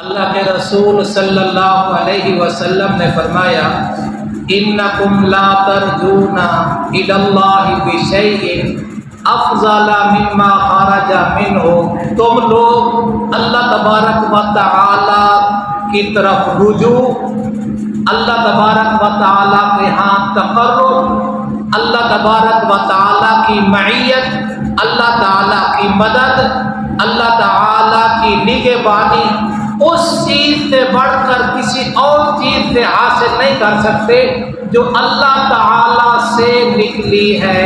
اللہ کے رسول صلی اللہ علیہ وسلم نے فرمایا انکم لا ترجون الی اللہ بشیء افضل مما خرج منہ، تم لوگ اللہ تبارک و تعالی کی طرف رجوع، اللہ تبارک و تعالی کے ہاں تقرب، اللہ تبارک و تعالی کی معیت، اللہ تعالی کی مدد، اللہ تعالی کی نگہبانی اس چیز سے بڑھ کر کسی اور چیز سے حاصل نہیں کر سکتے جو اللہ تعالی سے نکلی ہے،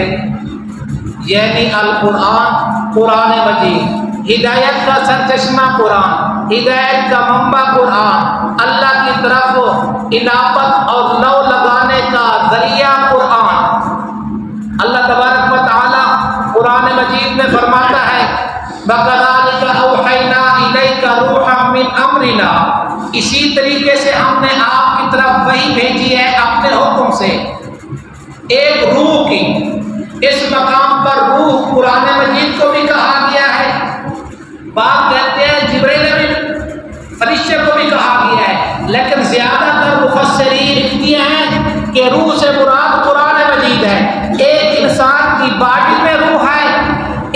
یعنی القرآن، قرآن مجید، ہدایت کا سرچشمہ قرآن، ہدایت کا منبع قرآن، اللہ کی طرف انابت اور لو لگانے کا ذریعہ قرآن۔ اللہ تبارک و تعالی قرآن مجید میں فرماتا ہے وَكَذَلِكَ أَوْحَيْنَا إِلَيْكَ رُوحًا مِّنْ أَمْرِنَا، اسی طریقے سے ہم نے آپ کی طرف وحی بھیجی ہے اپنے حکم سے، ایک روح کی۔ اس مقام پر روح قرآن مجید کو بھی کہا گیا ہے، بعض کہتے ہیں جبرائیل امین فرشتے کو بھی کہا گیا ہے، لیکن زیادہ تر مفسرین لکھتی ہیں کہ روح سے مراد قرآن مجید ہے۔ ایک انسان کی باڈی میں روح ہے،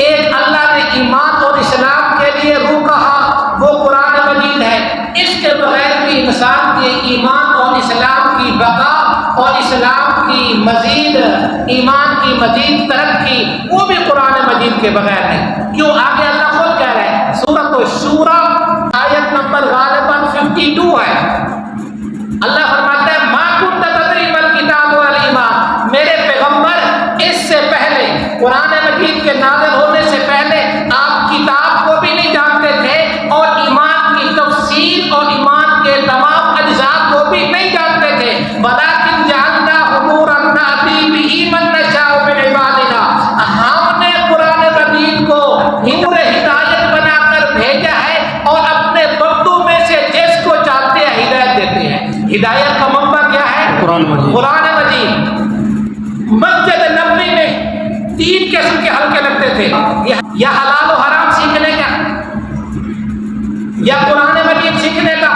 ایک اللہ نے ایمان اور اسلام کے لیے روح کہا، وہ قرآن مجید ہے۔ اس کے بغیر بھی انسان کے ایمان اور اسلام کی بقا اور اسلام کی مزید، ایمان کی مزید ترقی، وہ بھی قرآن مجید کے بغیر ہے۔ کیوں؟ آگے اللہ خود کہہ رہے ہیں، سورۃ الشورى آیت نمبر غالباً 52 ہے۔ اللہ فرماتا ہے ما كنت تدری ما الکتاب والایمان، میرے پیغمبر اس سے پہلے، قرآن مجید کے نازل ہونے سے پہلے آپ کتاب کو بھی نہیں جانتے تھے اور ایمان کی تفسیر اور ایمان کے تمام اجزاء کو بھی نہیں جانتے تھے، ولیکن جعلناہ نورا نہدی بہ من نشاء من عبادنا، ہم نے قرآن مجید کو نور ہدایت بنا کر بھیجا ہے اور اپنے بندوں میں سے جس کو چاہتے ہیں ہدایت دیتے ہیں۔ ہدایت کا منبع کیا ہے؟ قرآن مجید۔ مسجد نبوی میں 3 قسم کے حلقے لگتے تھے، یا حلال و حرام سیکھنے کا، یا قرآن مجید سیکھنے کا،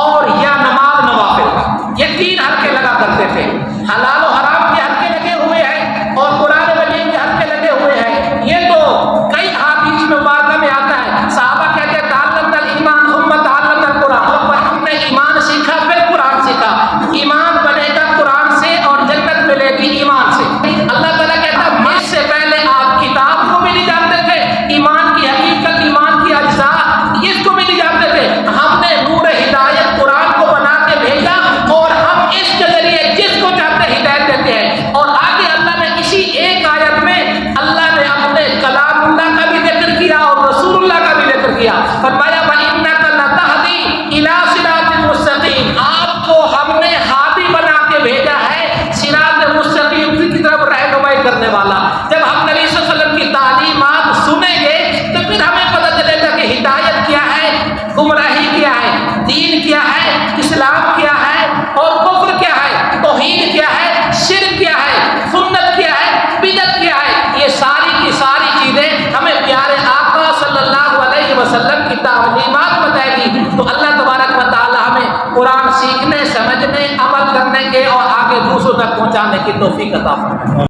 اور یا نماز نوافل کا۔ یہ 3 حلقے لگا کرتے تھے۔ حلال و حرام کے حلقے لگے ہوئے ہیں اور قرآن مجید کے حلقے لگے ہوئے ہیں۔ یہ تو کئی احادیث مبارکہ میں آتا ہے، صحابہ کہتے ہیں تعلمنا الایمان ثم تعلمنا القرآن، پر ہم نے ایمان سیکھا پھر قرآن سیکھا۔ ایمان بنے گا قرآن سے اور جنت ملے گی ایمان سے۔ اللہ تعالیٰ کہتا ہے اس سے پہلے آپ کتاب کو بھی نہیں جانتے تھے، ایمان کی حقیقت، ایمان کی اجزاء اس کو بھی نہیں جانتے تھے، ہم نے نور ہدایت قرآن کو بنا کے بھیجا اور ہم اس کے ذریعے جس کو چاہتے ہدایت دیتے ہیں۔ اور آگے اللہ نے اسی ایک آیت میں اللہ نے اپنے کلام اللہ کا بھی ذکر کیا اور رسول اللہ کا بھی ذکر کیا، فرمایا وَإِنَّكَ لَتَهْدِي إِلَىٰ صِرَاطٍ مُّسْتَقِيمٍ، آپ کو ہم نے ہادی بنا کے بھیجا ہے، صراط مستقیم کی طرف رہنمائی کرنے والا۔ جب ہم نبی صلی اللہ علیہ وسلم کی تعلیمات سنیں گے تو پھر ہمیں پتہ چلے گا کہ ہدایت کیا ہے، گمراہی کیا ہے، دین کیا ہے، اسلام کیا ہے اور کفر کیا ہے، توحید کیا ہے، شرک کیا ہے، سنت کیا ہے، بدعت کیا ہے۔ یہ ساری کی ساری چیزیں ہمیں پیارے آقا صلی اللہ علیہ وسلم کی تعلیمات بتائے گی۔ تو اللہ تبارک و تعالی ہمیں قرآن سیکھنے، سمجھنے، عمل کرنے کے اور آگے دوسروں تک پہنچانے کی توفیق عطا فرمائے۔